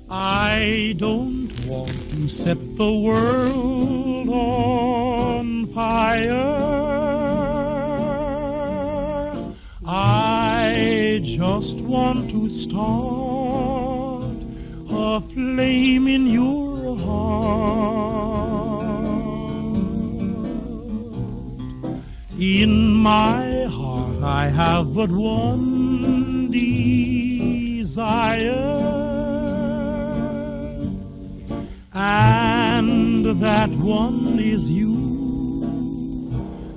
I don't want to set the world on fire. I just want to start a flame in your heart. In my heart I have but one desire, and that one is you.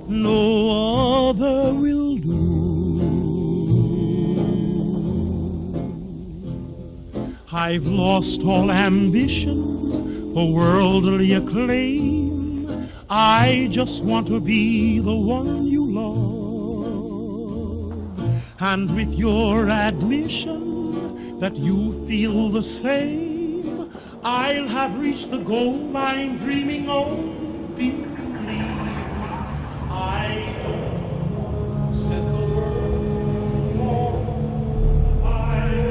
No other will do. I've lost all ambition for worldly acclaim. I just want to be the one you love. And with your admission that you feel the same, I'll have reached the goal I'm dreaming of. Believe me, I don't set the world on fire.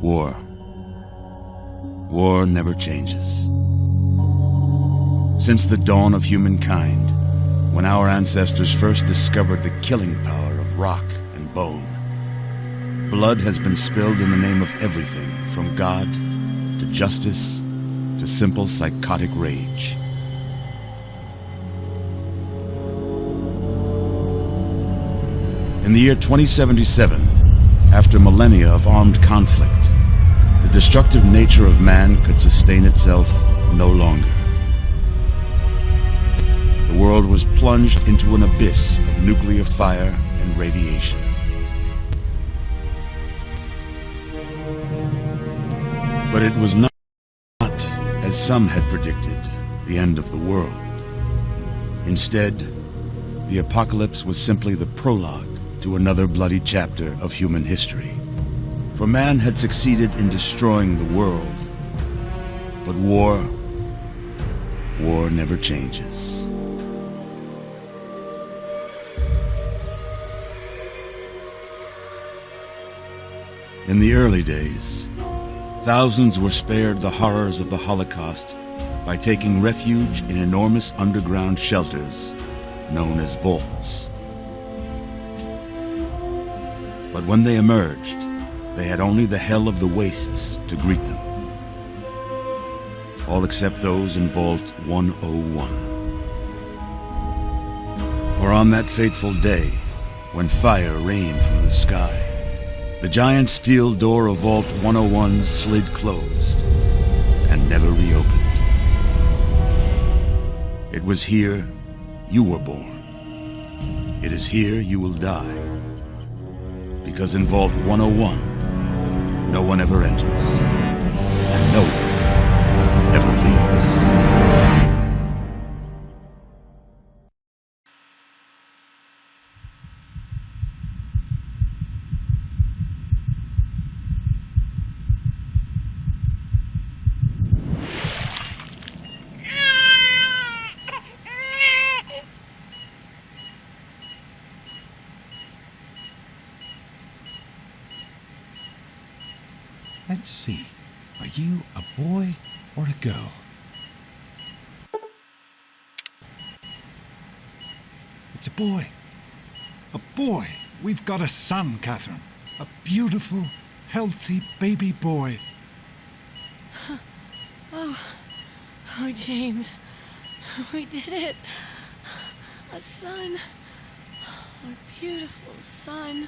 War. War never changes. Since the dawn of humankind, when our ancestors first discovered the killing power of rock and bone, blood has been spilled in the name of everything from God to justice to simple psychotic rage. In the year 2077, after millennia of armed conflict, the destructive nature of man could sustain itself no longer. The world was plunged into an abyss of nuclear fire and radiation. But it was not, as some had predicted, the end of the world. Instead, the apocalypse was simply the prologue to another bloody chapter of human history. For man had succeeded in destroying the world, but war never changes. In the early days, thousands were spared the horrors of the Holocaust by taking refuge in enormous underground shelters known as vaults. But when they emerged, they had only the hell of the wastes to greet them. All except those in Vault 101. For on that fateful day, when fire rained from the sky, the giant steel door of Vault 101 slid closed and never reopened. It was here you were born. It is here you will die. Because in Vault 101, no one ever enters, and no one ever leaves. Let's see. Are you a boy or a girl? It's a boy. A boy. We've got a son, Catherine. A beautiful, healthy baby boy. Oh, James. We did it. A son. Our beautiful son.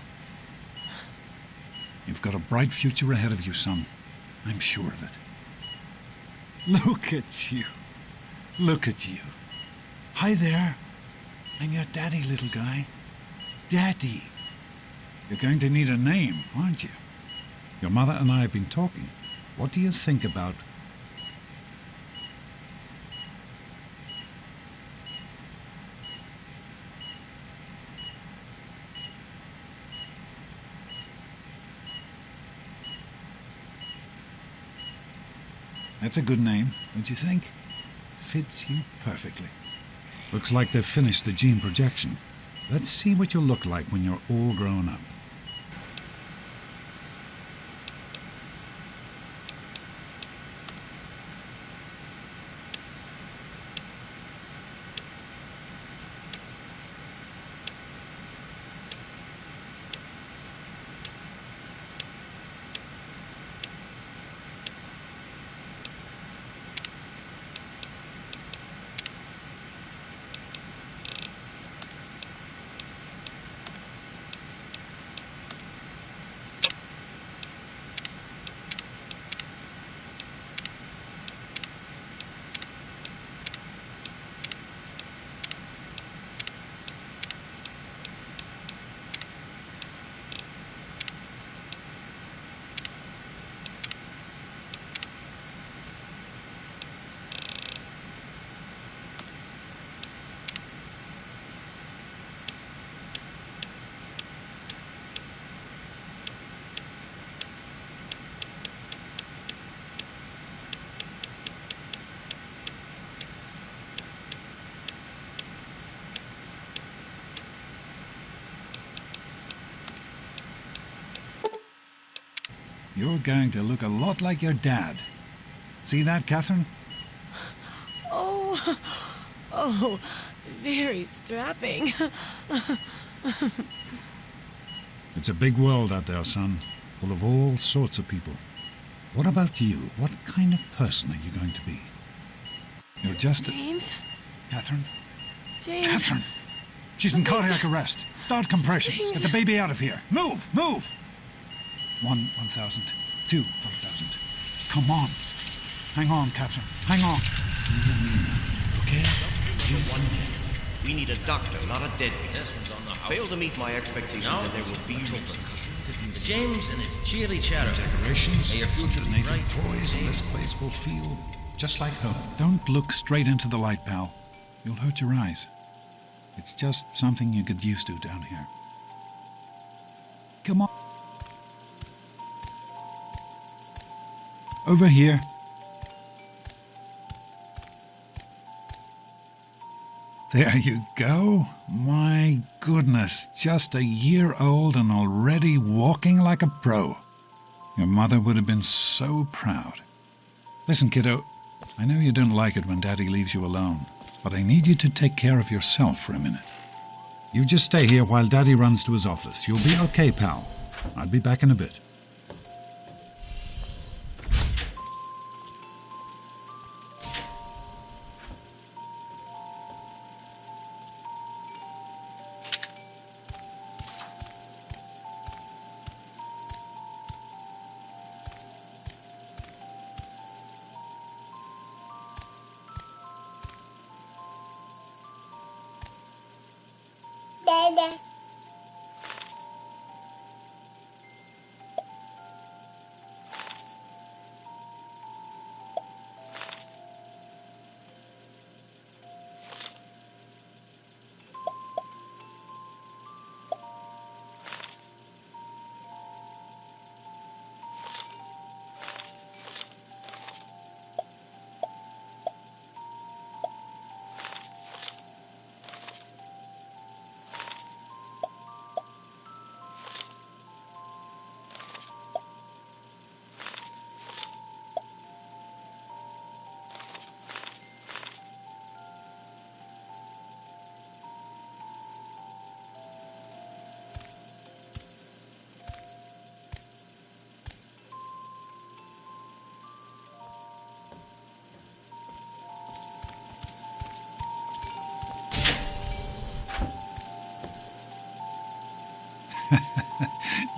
You've got a bright future ahead of you, son. I'm sure of it. Look at you. Look at you. Hi there. I'm your daddy, little guy. Daddy. You're going to need a name, aren't you? Your mother and I have been talking. What do you think about... That's a good name, don't you think? Fits you perfectly. Looks like they've finished the gene projection. Let's see what you'll look like when you're all grown up. You're going to look a lot like your dad. See that, Catherine? Oh, very strapping. It's a big world out there, son, full of all sorts of people. What about you? What kind of person are you going to be? You're just a... James? Catherine? James? Catherine! She's in cardiac arrest. Start compressions. James. Get the baby out of here. Move! Move! 1,000. 2, 1,000. Come on. Hang on, Catherine. Hang on. Okay? You're one man. We need a doctor, not a deadbeat. This one's on the house. Fail to meet my expectations and there will be repercussions. James and his cheery chatter. Decorations, May your future be native bright. toys, and this place will feel just like home. Don't look straight into the light, pal. You'll hurt your eyes. It's just something you get used to down here. Come on. Over here. There you go. My goodness, just a year old and already walking like a pro. Your mother would have been so proud. Listen, kiddo, I know you don't like it when Daddy leaves you alone, but I need you to take care of yourself for a minute. You just stay here while Daddy runs to his office. You'll be okay, pal. I'll be back in a bit.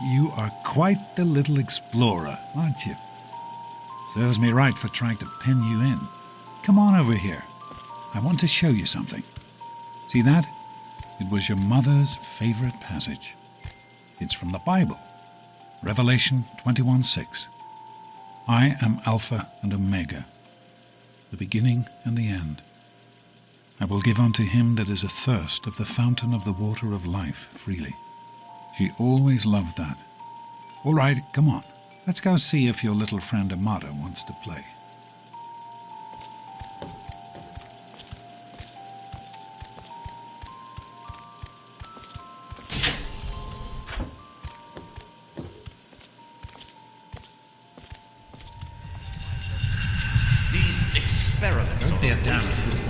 You are quite the little explorer, aren't you? Serves me right for trying to pen you in. Come on over here. I want to show you something. See that? It was your mother's favorite passage. It's from the Bible. Revelation 21:6. I am Alpha and Omega, the beginning and the end. I will give unto him that is athirst of the fountain of the water of life freely. She always loved that. All right, come on. Let's go see if your little friend Amata wants to play. These experiments Don't be a are damn wasted. fool.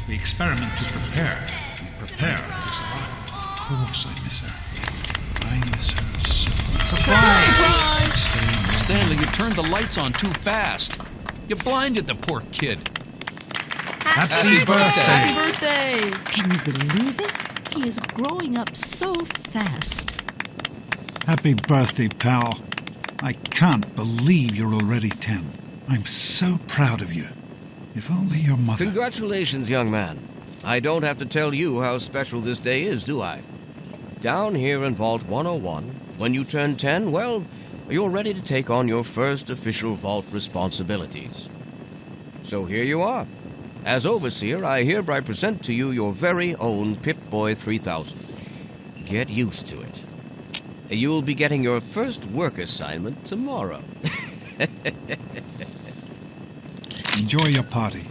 We experiment to prepare. We prepare to survive. Of course I miss her. I miss her so much. Surprise! Stanley, you turned the lights on too fast. You blinded the poor kid. Happy birthday! Happy birthday! Can you believe it? He is growing up so fast. Happy birthday, pal. I can't believe you're already 10. I'm so proud of you. If only your mother... Congratulations, young man. I don't have to tell you how special this day is, do I? Down here in Vault 101, when you turn 10, well, you're ready to take on your first official Vault responsibilities. So here you are. As Overseer, I hereby present to you your very own Pip-Boy 3000. Get used to it. You'll be getting your first work assignment tomorrow. Enjoy your party.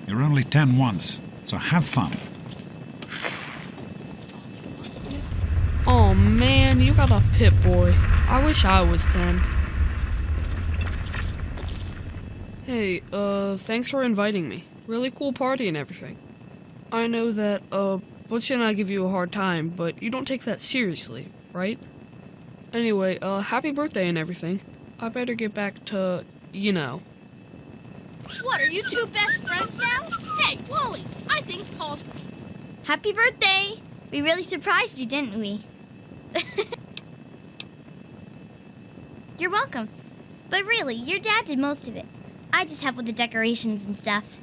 You're only 10 once, so have fun. Oh man, you got a Pip-Boy. I wish I was 10. Hey, thanks for inviting me. Really cool party and everything. I know that, Butch and I give you a hard time, but you don't take that seriously, right? Anyway, happy birthday and everything. I better get back to, you know. What, are you two best friends now? Hey, Wally, I think Paul's... Happy birthday! We really surprised you, didn't we? You're welcome. But really, your dad did most of it. I just helped with the decorations and stuff.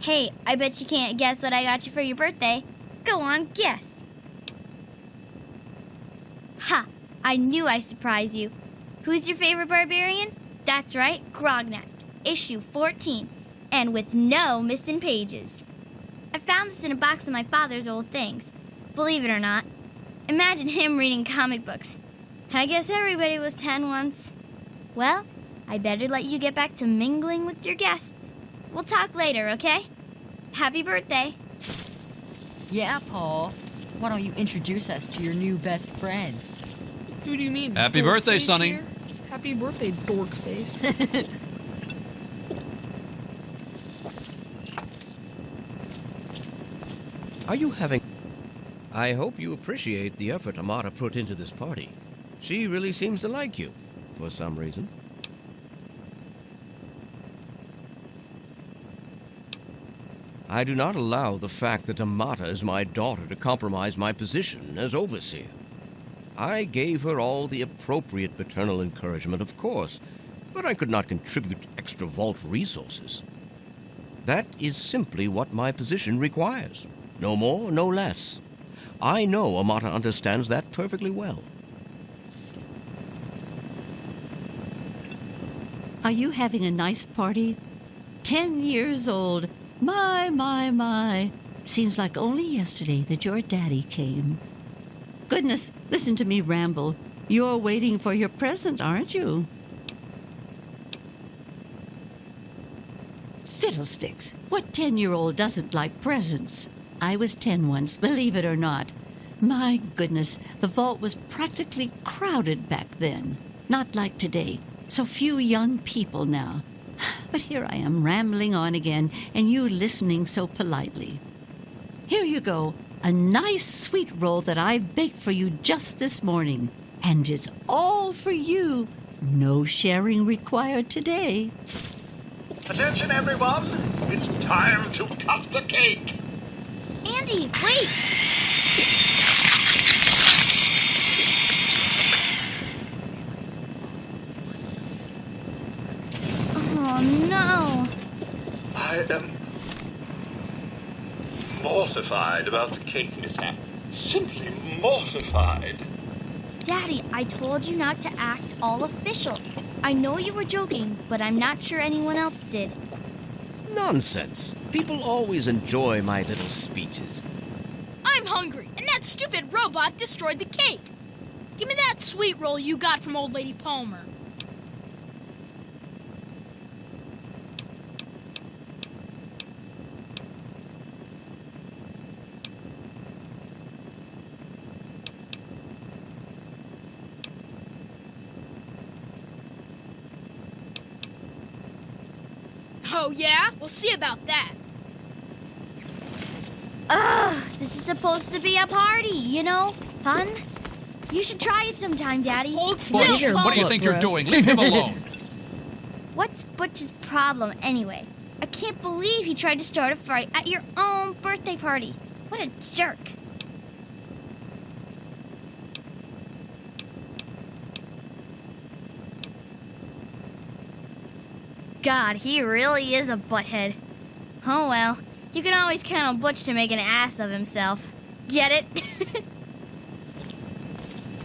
Hey, I bet you can't guess what I got you for your birthday. Go on, guess. Ha! I knew I'd surprise you. Who's your favorite barbarian? That's right, Grognak. Issue 14, and with no missing pages. I found this in a box of my father's old things. Believe it or not. Imagine him reading comic books. I guess everybody was 10 once. Well, I better let you get back to mingling with your guests. We'll talk later, okay? Happy birthday. Yeah, Paul. Why don't you introduce us to your new best friend? Who do you mean? Happy dork birthday, face Sonny. here? Happy birthday, dork face. Are you having... I hope you appreciate the effort Amata put into this party. She really seems to like you, for some reason. I do not allow the fact that Amata is my daughter to compromise my position as Overseer. I gave her all the appropriate paternal encouragement, of course, but I could not contribute extra Vault resources. That is simply what my position requires. No more, no less. I know Amata understands that perfectly well. Are you having a nice party? 10 years old. My. Seems like only yesterday that your daddy came. Goodness, listen to me ramble. You're waiting for your present, aren't you? Fiddlesticks. What 10-year-old doesn't like presents? I was 10 once, believe it or not. My goodness, the vault was practically crowded back then. Not like today. So few young people now. But here I am rambling on again, and you listening so politely. Here you go, a nice sweet roll that I baked for you just this morning. And it's all for you. No sharing required today. Attention, everyone! It's time to cut the cake! Andy, wait! Oh, no. I am mortified about the cake mishap. Simply mortified. Daddy, I told you not to act all official. I know you were joking, but I'm not sure anyone else did. Nonsense. People always enjoy my little speeches. I'm hungry, and that stupid robot destroyed the cake. Give me that sweet roll you got from Old Lady Palmer. Oh, yeah? We'll see about that. Ugh, this is supposed to be a party, you know? Fun? You should try it sometime, Daddy. Hold still, Butch, what do you think you're doing? Leave him alone. What's Butch's problem, anyway? I can't believe he tried to start a fight at your own birthday party. What a jerk. God, he really is a butthead. Oh well, you can always count on Butch to make an ass of himself. Get it?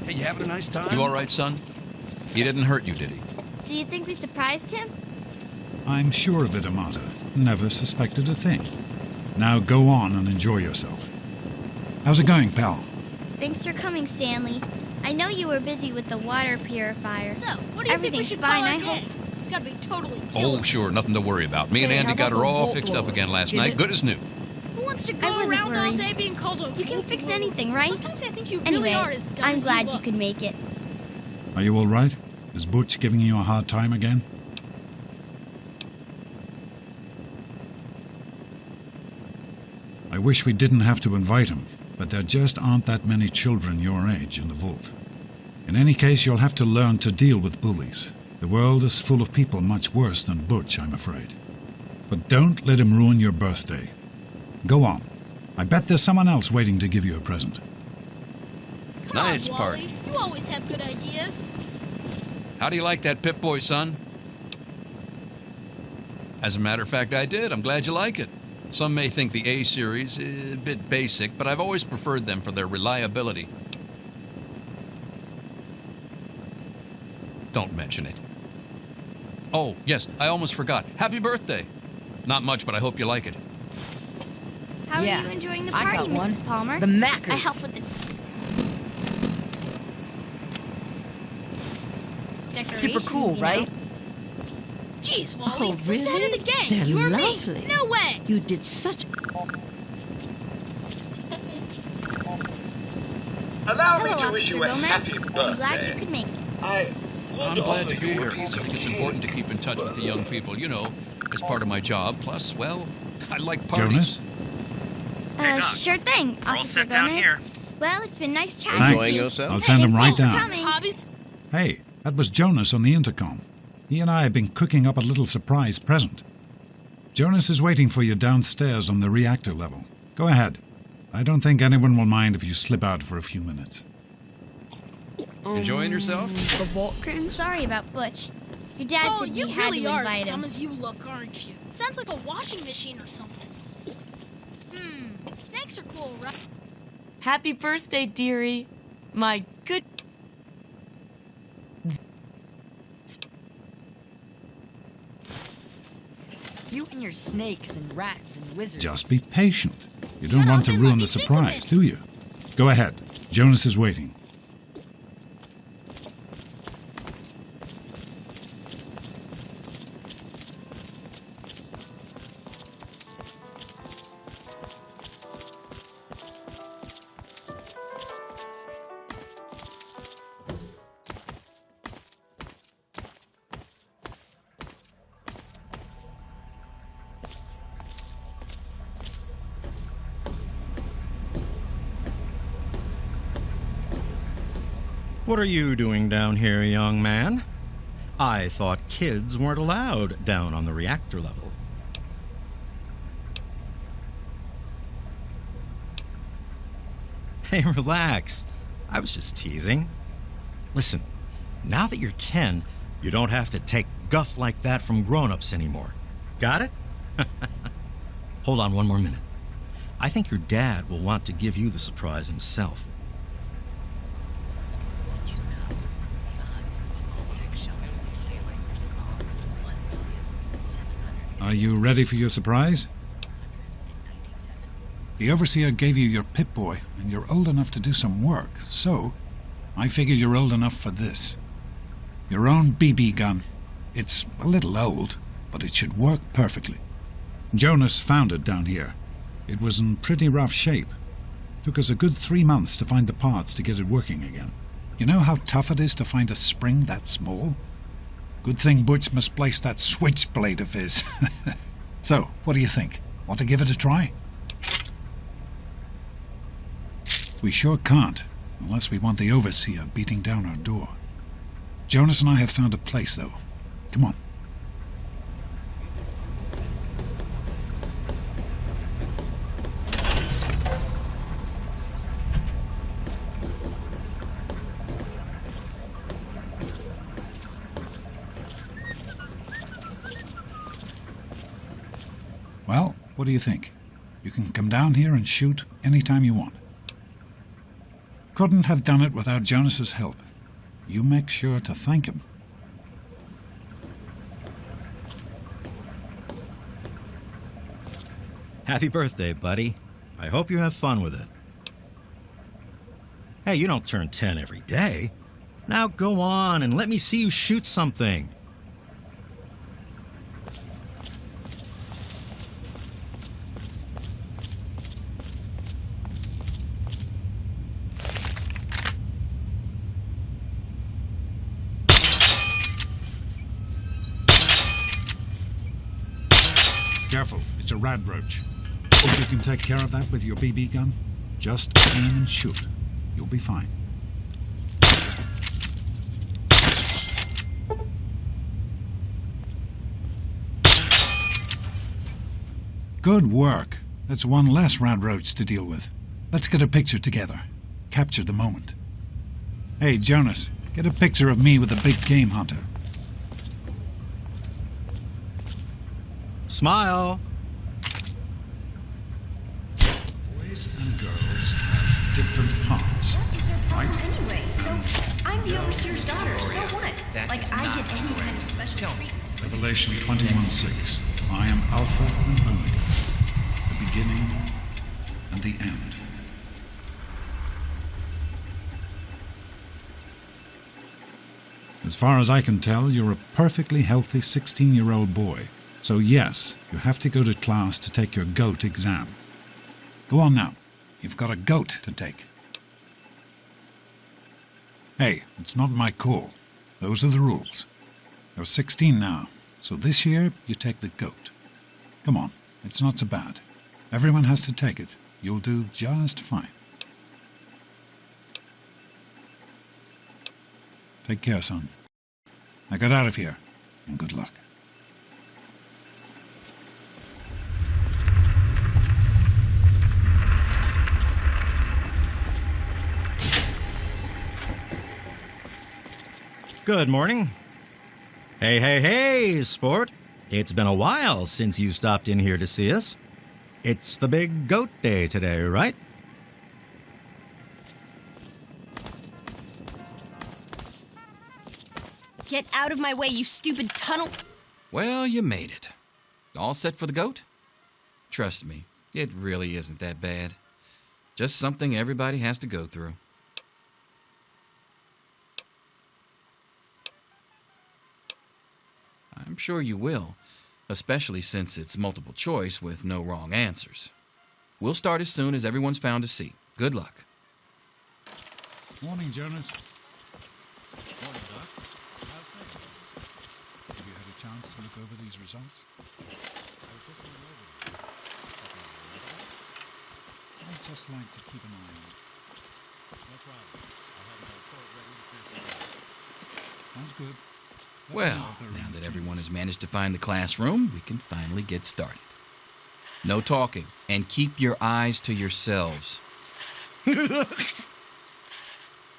Hey, you having a nice time? You all right, son? He didn't hurt you, did he? Do you think we surprised him? I'm sure of it, Amata. Never suspected a thing. Now go on and enjoy yourself. How's it going, pal? Thanks for coming, Stanley. I know you were busy with the water purifier. So, what do you think we Everything's should fine, call I our hope. day? It's gotta be totally killer. Oh, sure, nothing to worry about. Me and Hey, Andy how got about her the all Volt fixed up blower? again last Get night. it? Good as new. Who wants to I go wasn't around all worried. day being called a You can fix anything, right? Sometimes I think you Anyway, really are as dumb I'm as glad you you look. could make it. Are you all right? Is Butch giving you a hard time again? I wish we didn't have to invite him, but there just aren't that many children your age in the vault. In any case, you'll have to learn to deal with bullies. The world is full of people much worse than Butch, I'm afraid. But don't let him ruin your birthday. Go on. I bet there's someone else waiting to give you a present. Come Nice on, party. Wally. You always have good ideas. How do you like that Pip-Boy, son? As a matter of fact, I did. I'm glad you like it. Some may think the A-series is a bit basic, but I've always preferred them for their reliability. Don't mention it. Oh, yes, I almost forgot. Happy birthday. Not much, but I hope you like it. How Yeah, are you enjoying the I party, got one. Mrs. Palmer? The Mackers. I help with the decorations, Super cool, you know. right? Jeez, Wally. Oh, Who's the head of really? the gang? They're you or lovely. me? No way. You did such... Allow Hello, me to wish Officer you a Gomez. happy I'm glad you birthday. could make it. I I'm would glad offer to be you here. a I piece of think it's cake. important to keep in touch with the young people, you know, as part of my job. Plus, well, I like parties. Jonas? Sure thing, Officer Gomez. Well, it's been nice chatting Thanks. with Enjoying you. yourself? I'll send him right Thanks for down. coming. Hobbies. Hey, that was Jonas on the intercom. He and I have been cooking up a little surprise present. Jonas is waiting for you downstairs on the reactor level. Go ahead. I don't think anyone will mind if you slip out for a few minutes. Enjoying yourself? The Vault King? Sorry about Butch. Your dad Oh, said you we had really to are as invite dumb him. as you look, aren't you? Sounds like a washing machine or something. Snakes are cool, right? Happy birthday, dearie. My good... You and your snakes and rats and wizards. Just be patient. You don't Shut want up to and let ruin me the think of surprise, it. do you? Go ahead. Jonas is waiting. What are you doing down here, young man? I thought kids weren't allowed down on the reactor level. Hey, relax. I was just teasing. Listen, now that you're 10, you don't have to take guff like that from grown-ups anymore. Got it? Hold on one more minute. I think your dad will want to give you the surprise himself. Are you ready for your surprise? The Overseer gave you your Pip-Boy, and you're old enough to do some work, so I figure you're old enough for this. Your own BB gun. It's a little old, but it should work perfectly. Jonas found it down here. It was in pretty rough shape. Took us a good 3 months to find the parts to get it working again. You know how tough it is to find a spring that small? Good thing Butch misplaced that switchblade of his. So, what do you think? Want to give it a try? We sure can't, unless we want the Overseer beating down our door. Jonas and I have found a place, though. Come on. Well, what do you think? You can come down here and shoot anytime you want. Couldn't have done it without Jonas's help. You make sure to thank him. Happy birthday, buddy. I hope you have fun with it. Hey, you don't turn 10 every day. Now go on and let me see you shoot something. Careful, it's a radroach. If you can take care of that with your BB gun, just aim and shoot. You'll be fine. Good work. That's one less radroach to deal with. Let's get a picture together. Capture the moment. Hey, Jonas, get a picture of me with the big game hunter. Smile. Boys and girls have different parts. What is her problem right? anyway? So, I'm the Overseer's daughter, so what? Like, I get any kind of special treatment. Revelation 21:6. I am Alpha and Omega, the beginning and the end. As far as I can tell, you're a perfectly healthy 16-year-old boy. So yes, you have to go to class to take your GOAT exam. Go on now. You've got a GOAT to take. Hey, it's not my call. Those are the rules. You're 16 now, so this year you take the GOAT. Come on, it's not so bad. Everyone has to take it. You'll do just fine. Take care, son. Now get out of here, and good luck. Good morning. Hey, hey, hey, sport. It's been a while since you stopped in here to see us. It's the big goat day today, right? Get out of my way, you stupid tunnel. Well, you made it. All set for the goat? Trust me, it really isn't that bad. Just something everybody has to go through. I'm sure you will, especially since it's multiple choice with no wrong answers. We'll start as soon as everyone's found a seat. Good luck. Morning, Jonas. Morning, Doc. Have you had a chance to look over these results? I'd just like to keep an eye on it. No problem. I'll have my report ready this afternoon. Sounds good. Well, now that everyone has managed to find the classroom, we can finally get started. No talking, and keep your eyes to yourselves.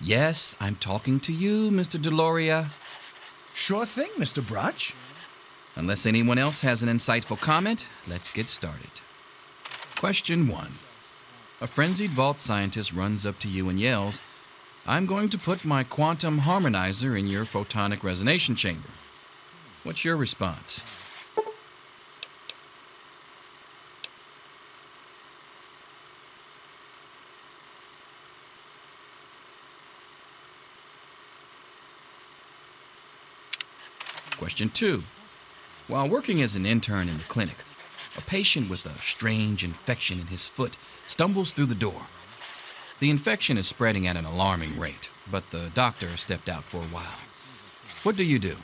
Yes, I'm talking to you, Mr. Deloria. Sure thing, Mr. Brutch. Unless anyone else has an insightful comment, let's get started. Question 1. A frenzied vault scientist runs up to you and yells, "I'm going to put my quantum harmonizer in your photonic resonation chamber." What's your response? Question 2. While working as an intern in the clinic, a patient with a strange infection in his foot stumbles through the door. The infection is spreading at an alarming rate, but the doctor stepped out for a while. What do you do?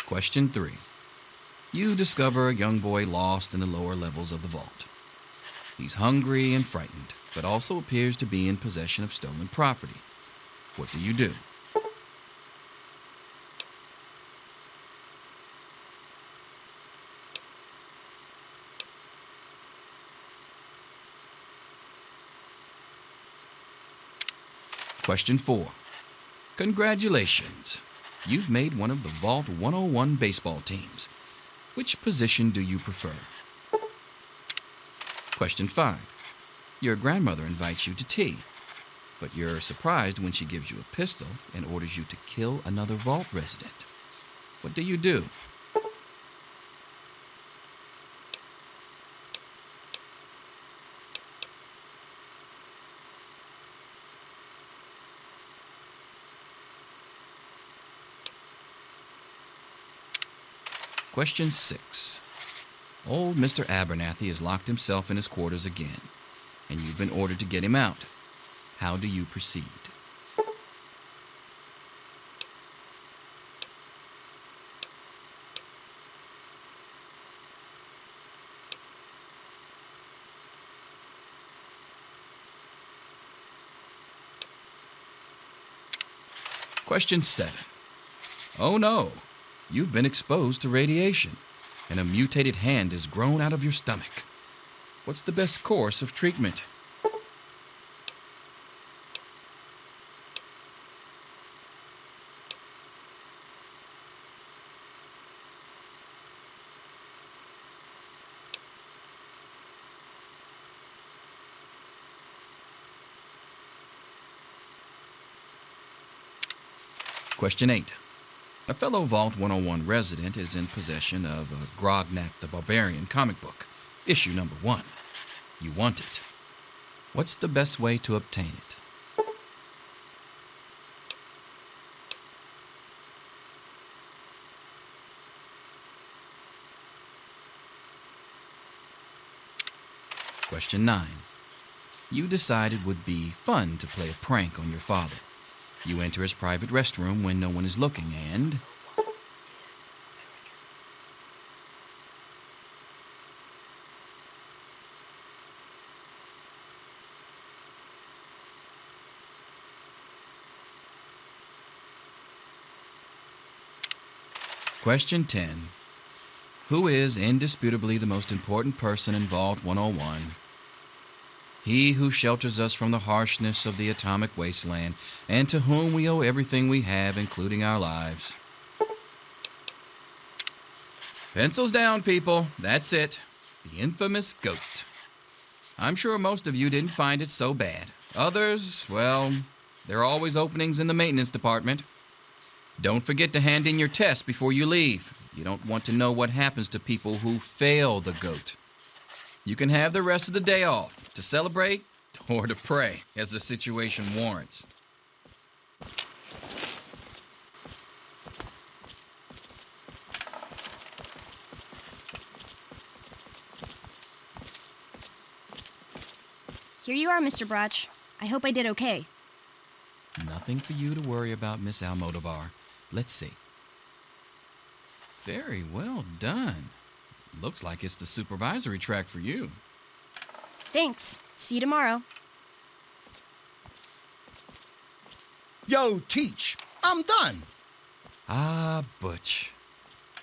Question 3. You discover a young boy lost in the lower levels of the vault. He's hungry and frightened, but also appears to be in possession of stolen property. What do you do? Question 4. Congratulations. You've made one of the Vault 101 baseball teams. Which position do you prefer? Question 5. Your grandmother invites you to tea, but you're surprised when she gives you a pistol and orders you to kill another Vault resident. What do you do? Question 6. Old Mr. Abernathy has locked himself in his quarters again, and you've been ordered to get him out. How do you proceed? Question 7. Oh no! You've been exposed to radiation, and a mutated hand has grown out of your stomach. What's the best course of treatment? Question 8. A fellow Vault 101 resident is in possession of a Grognak the Barbarian comic book, issue number 1. You want it. What's the best way to obtain it? Question 9. You decided it would be fun to play a prank on your father. You enter his private restroom when no one is looking and... Question 10. Who is indisputably the most important person in Vault 101? He who shelters us from the harshness of the atomic wasteland, and to whom we owe everything we have, including our lives. Pencils down, people. That's it. The infamous goat. I'm sure most of you didn't find it so bad. Others, well, there are always openings in the maintenance department. Don't forget to hand in your test before you leave. You don't want to know what happens to people who fail the goat. You can have the rest of the day off to celebrate or to pray as the situation warrants. Here you are, Mr. Brotch. I hope I did okay. Nothing for you to worry about, Miss Almodovar. Let's see. Very well done. Looks like it's the supervisory track for you. Thanks. See you tomorrow. Yo, Teach, I'm done. Ah, Butch.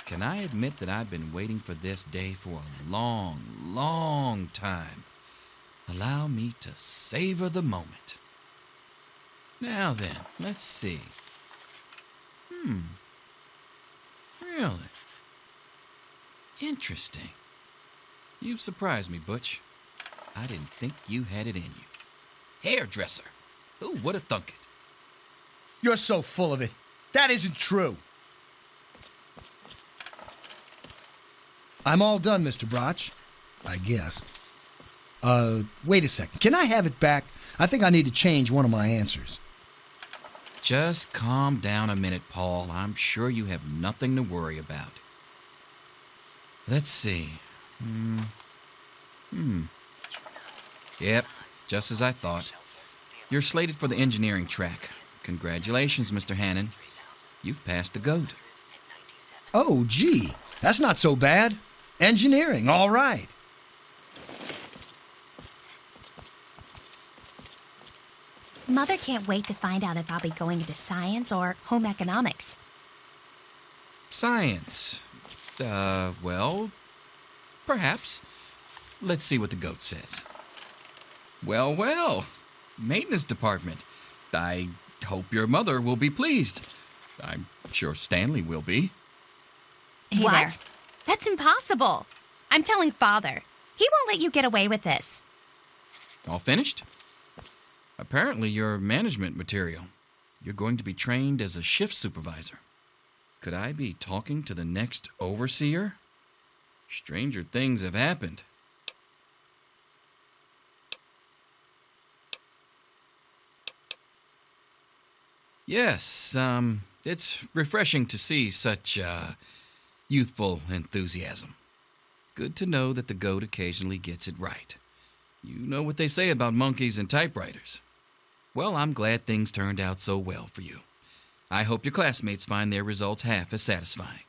Can I admit that I've been waiting for this day for a long, long time? Allow me to savor the moment. Now then, let's see. Really? Interesting. You've surprised me, Butch. I didn't think you had it in you. Hairdresser. Who would have thunk it? You're so full of it. That isn't true. I'm all done, Mr. Brotch. I guess. Wait a second. Can I have it back? I think I need to change one of my answers. Just calm down a minute, Paul. I'm sure you have nothing to worry about. Let's see. Yep, just as I thought. You're slated for the engineering track. Congratulations, Mr. Hannon. You've passed the GOAT. Oh, gee. That's not so bad. Engineering, all right. Mother can't wait to find out if I'll be going into science or home economics. Science. Well, perhaps. Let's see what the GOAT says. Well. Maintenance department. I hope your mother will be pleased. I'm sure Stanley will be. Hey what? There. That's impossible. I'm telling Father. He won't let you get away with this. All finished? Apparently you're management material. You're going to be trained as a shift supervisor. Could I be talking to the next overseer? Stranger things have happened. Yes, it's refreshing to see such, youthful enthusiasm. Good to know that the GOAT occasionally gets it right. You know what they say about monkeys and typewriters. Well, I'm glad things turned out so well for you. I hope your classmates find their results half as satisfying.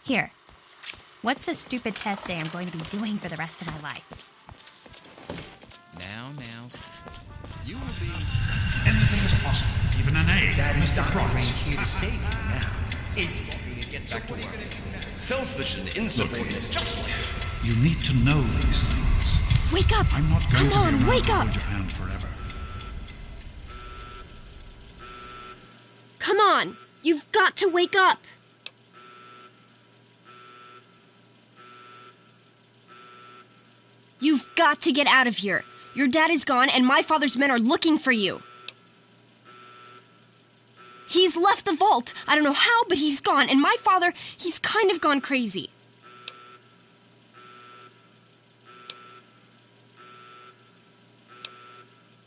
Here. What's the stupid test say I'm going to be doing for the rest of my life? Now. You will be... Anything is possible, even an A. Daddy's Mr. Promise. here to save you now. Easy. Get back to work. Selfish and insubordinate is just like You need to know these things. Wake up! I'm not going Come to on, be around wake to up! hold your hand forever. Come on! You've got to wake up! You've got to get out of here. Your dad is gone, and my father's men are looking for you. He's left the vault. I don't know how, but he's gone. And my father, he's kind of gone crazy.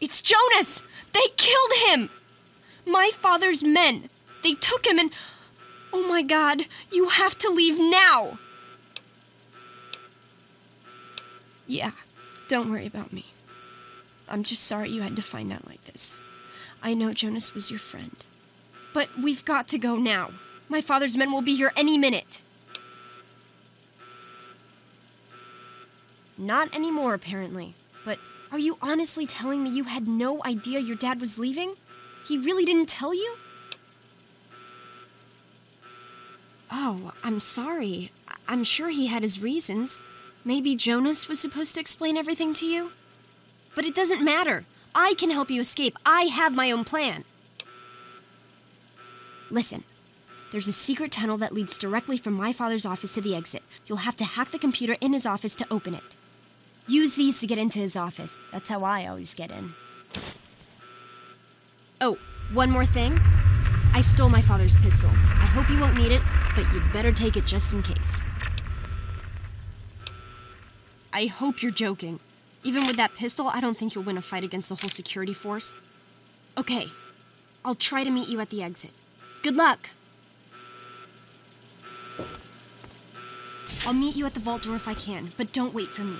It's Jonas! They killed him! My father's men. They took him and... Oh my God, you have to leave now! Yeah, don't worry about me. I'm just sorry you had to find out like this. I know Jonas was your friend. But we've got to go now. My father's men will be here any minute. Not anymore, apparently. But are you honestly telling me you had no idea your dad was leaving? He really didn't tell you? Oh, I'm sorry. I'm sure he had his reasons. Maybe Jonas was supposed to explain everything to you? But it doesn't matter. I can help you escape. I have my own plan. Listen, there's a secret tunnel that leads directly from my father's office to the exit. You'll have to hack the computer in his office to open it. Use these to get into his office. That's how I always get in. Oh, one more thing. I stole my father's pistol. I hope you won't need it, but you'd better take it just in case. I hope you're joking. Even with that pistol, I don't think you'll win a fight against the whole security force. Okay, I'll try to meet you at the exit. Good luck! I'll meet you at the vault door if I can, but don't wait for me.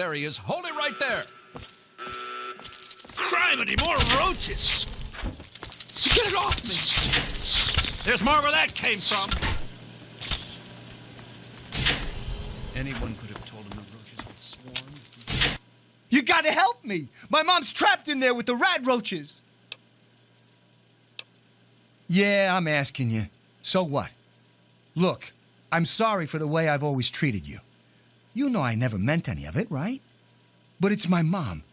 There he is. Hold it right there. Criminy, more roaches! Get it off me! There's more where that came from. Anyone could have told him the roaches would swarm. You gotta help me! My mom's trapped in there with the rat roaches! Yeah, I'm asking you. So what? Look, I'm sorry for the way I've always treated you. You know I never meant any of it, right? But it's my mom.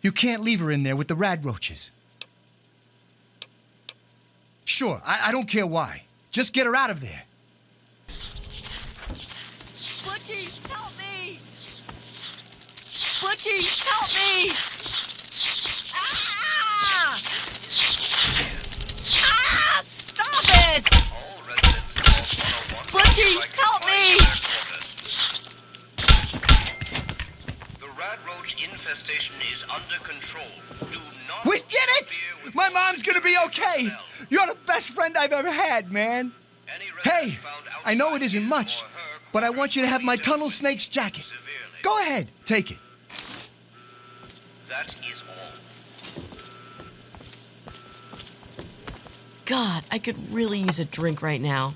You can't leave her in there with the rat roaches. Sure, I don't care why. Just get her out of there. Butchie, help me! Butchie, help me! Ah! Ah! Stop it! Butchie, help me! The rat roach infestation is under control. Do not... We did it! My mom's gonna be okay! You're the best friend I've ever had, man! Hey, I know it isn't much, but I want you to have my Tunnel Snake's jacket. Go ahead, take it. That is all. God, I could really use a drink right now.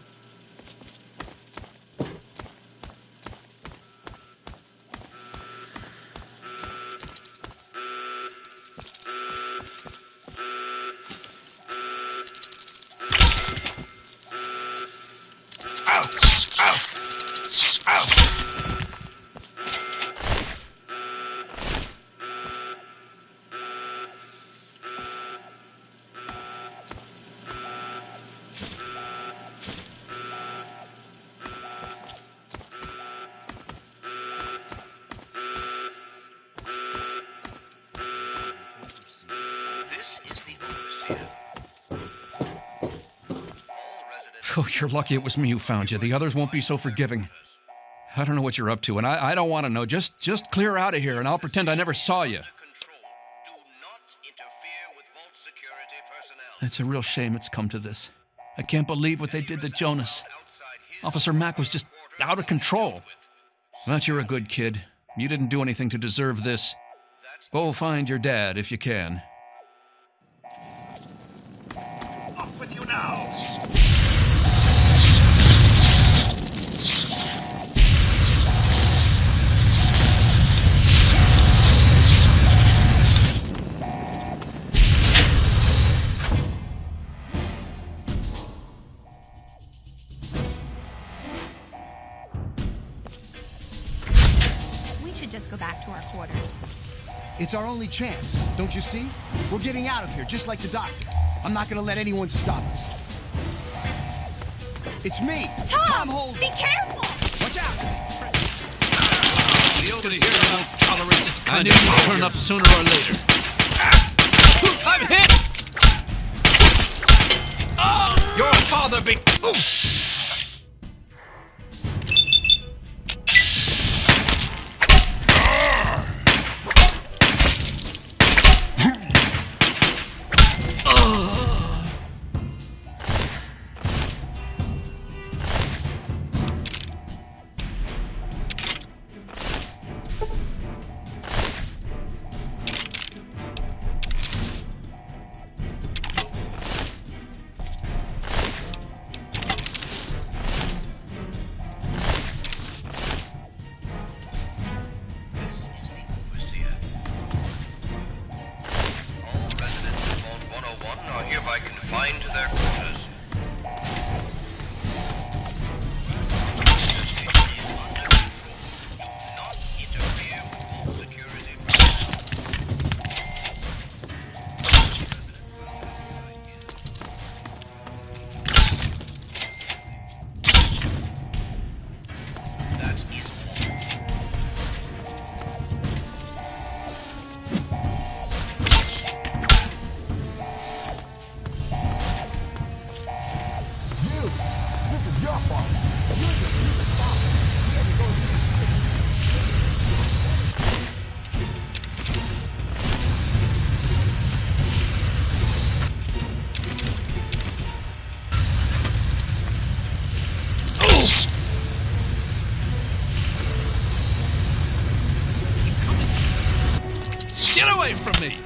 Oh, you're lucky it was me who found you. The others won't be so forgiving. I don't know what you're up to, and I don't want to know. Just clear out of here, and I'll pretend I never saw you. It's a real shame it's come to this. I can't believe what they did to Jonas. Officer Mack was just out of control. But you're a good kid. You didn't do anything to deserve this. Go find your dad if you can. Off with you now! We should just go back to our quarters. It's our only chance, don't you see? We're getting out of here, just like the doctor. I'm not gonna let anyone stop us. It's me, Tom Holden. Be careful! Watch out! The over here won't tolerate this kind of thing. Turn up sooner or later. I'm hit! Oh, your father be... Ooh. Confined to their quarters. me.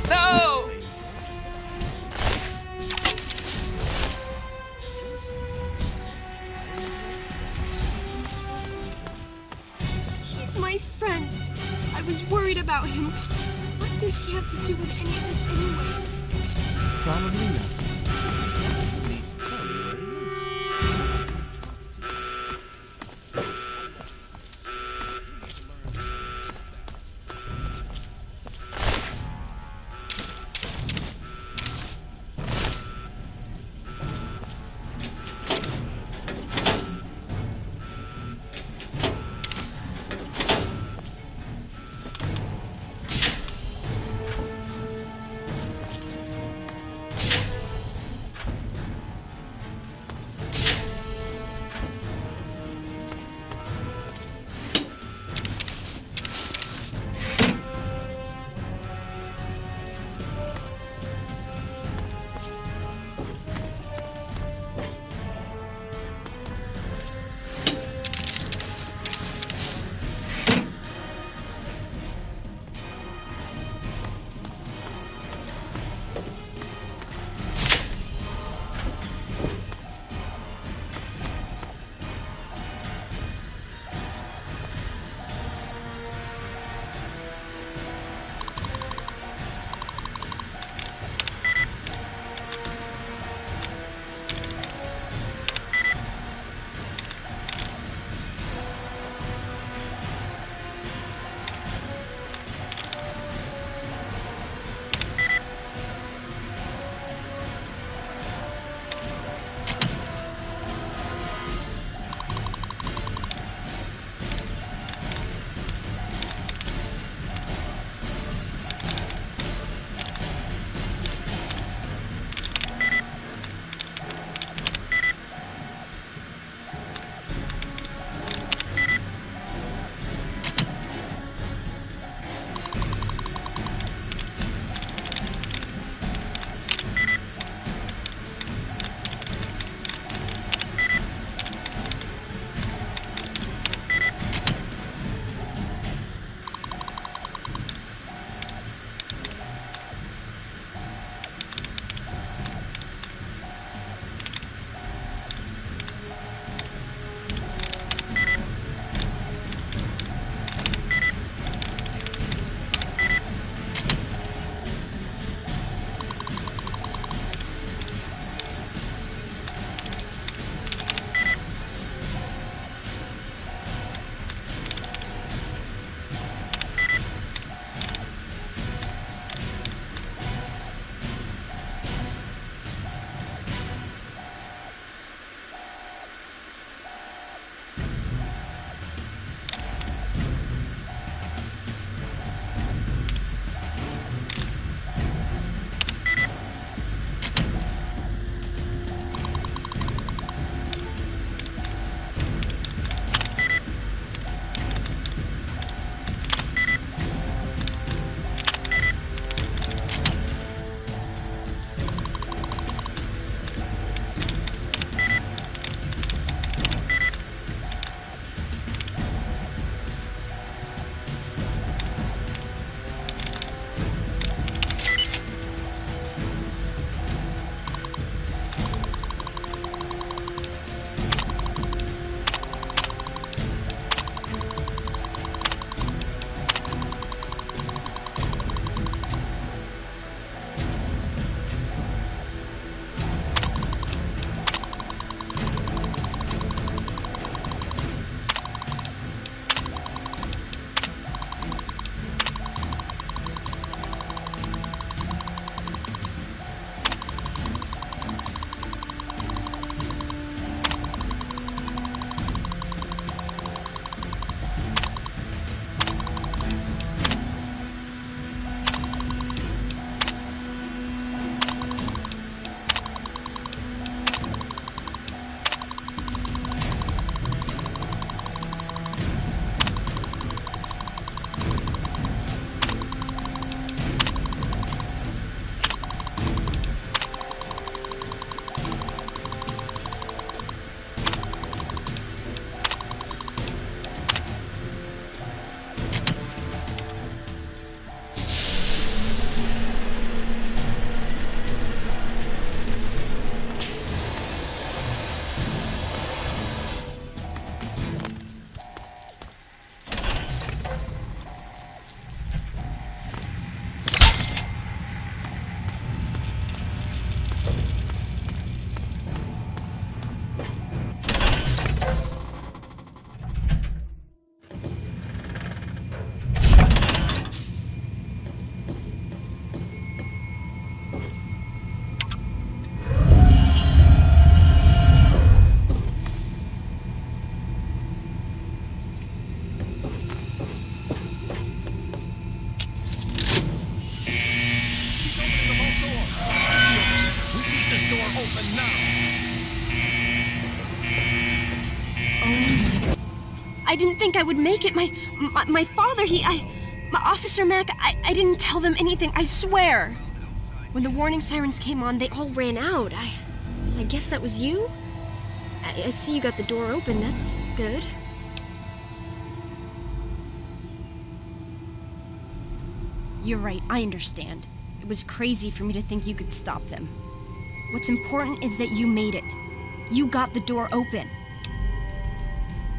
No! He's my friend. I was worried about him. What does he have to do with any of this anyway? Probably nothing. Just wanted me to tell you where he is. I didn't think I would make it. My father, Officer Mack, I didn't tell them anything, I swear. When the warning sirens came on, they all ran out. I guess that was you? I see you got the door open, that's good. You're right, I understand. It was crazy for me to think you could stop them. What's important is that you made it. You got the door open.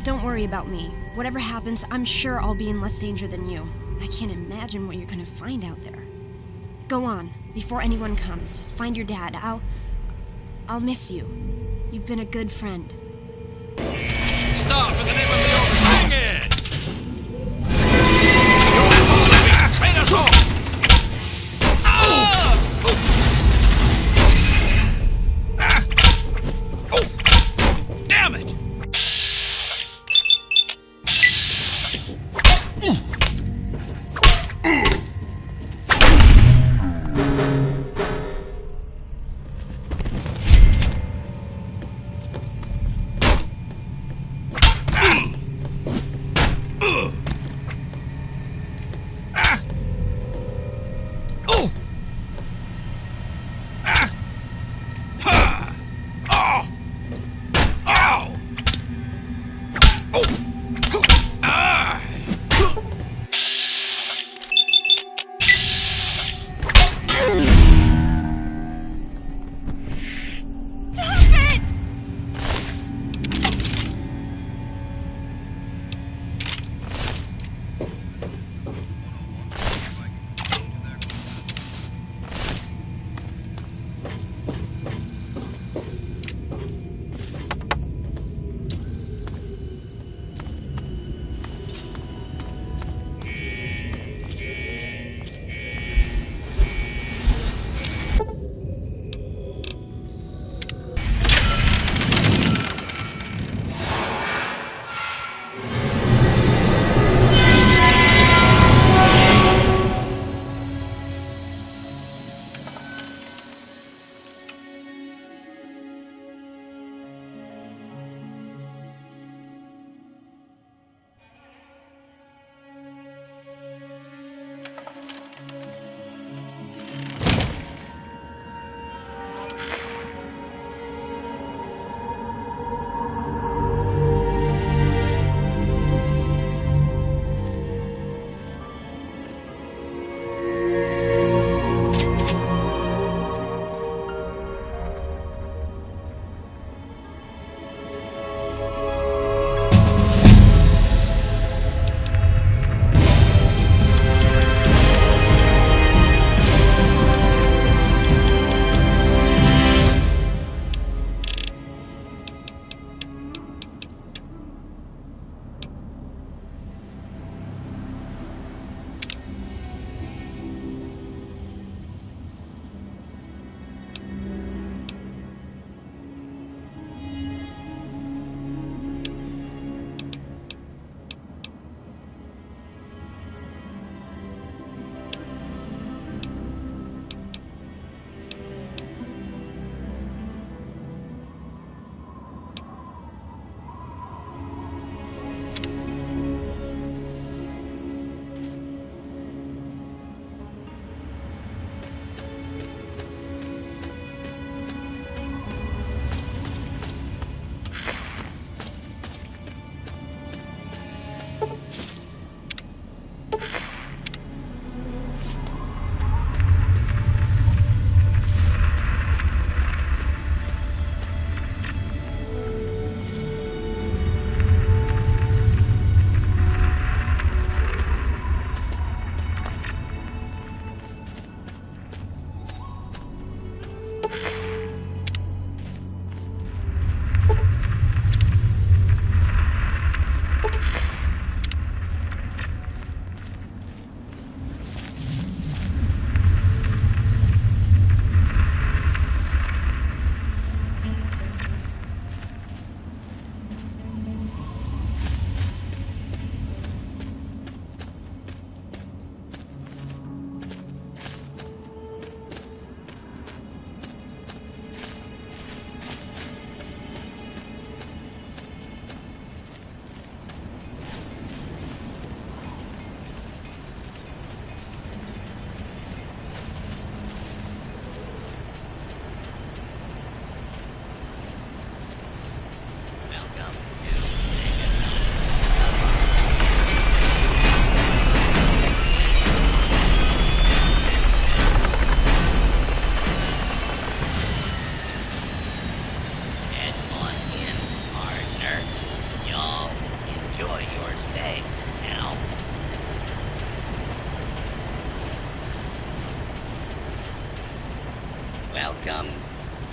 Don't worry about me. Whatever happens, I'm sure I'll be in less danger than you. I can't imagine what you're gonna find out there. Go on, before anyone comes. Find your dad. I'll miss you. You've been a good friend. Stop! In the name of the Ogre, sing it! Train us all! Damn it!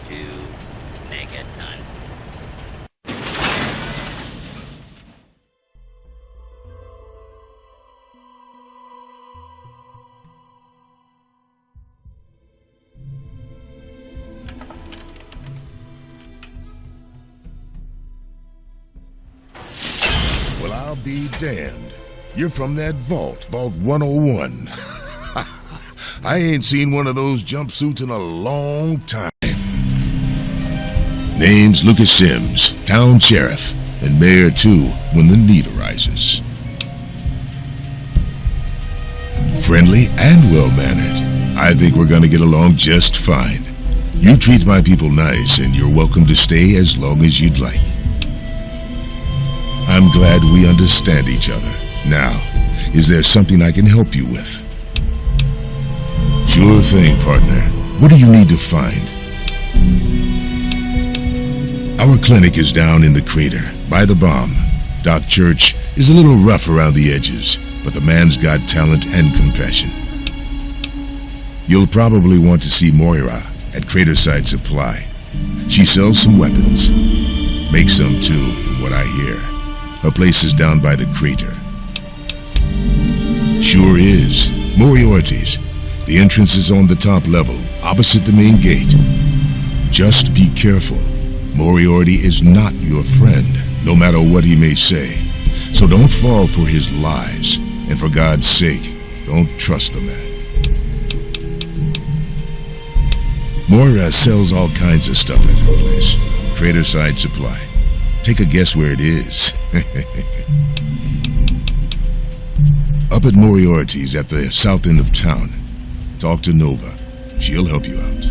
to Megaton. Well, I'll be damned. You're from that Vault 101. I ain't seen one of those jumpsuits in a long time. Name's Lucas Sims, town sheriff, and mayor too when the need arises. Friendly and well-mannered. I think we're gonna get along just fine. You treat my people nice, and you're welcome to stay as long as you'd like. I'm glad we understand each other. Now, is there something I can help you with? Sure thing, partner. What do you need to find? Our clinic is down in the crater, by the bomb. Doc Church is a little rough around the edges, but the man's got talent and compassion. You'll probably want to see Moira at Craterside Supply. She sells some weapons. Makes some too, from what I hear. Her place is down by the crater. Sure is. Moriarty's. The entrance is on the top level, opposite the main gate. Just be careful. Moriarty is not your friend, no matter what he may say. So don't fall for his lies. And for God's sake, don't trust the man. Moira sells all kinds of stuff at her place. Craterside Supply. Take a guess where it is. Up at Moriarty's at the south end of town. Talk to Nova. She'll help you out.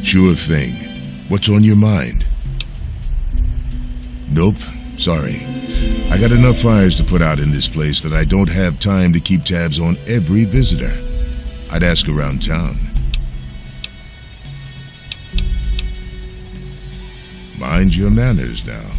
Sure thing. What's on your mind? Nope. Sorry. I got enough fires to put out in this place that I don't have time to keep tabs on every visitor. I'd ask around town. Mind your manners now.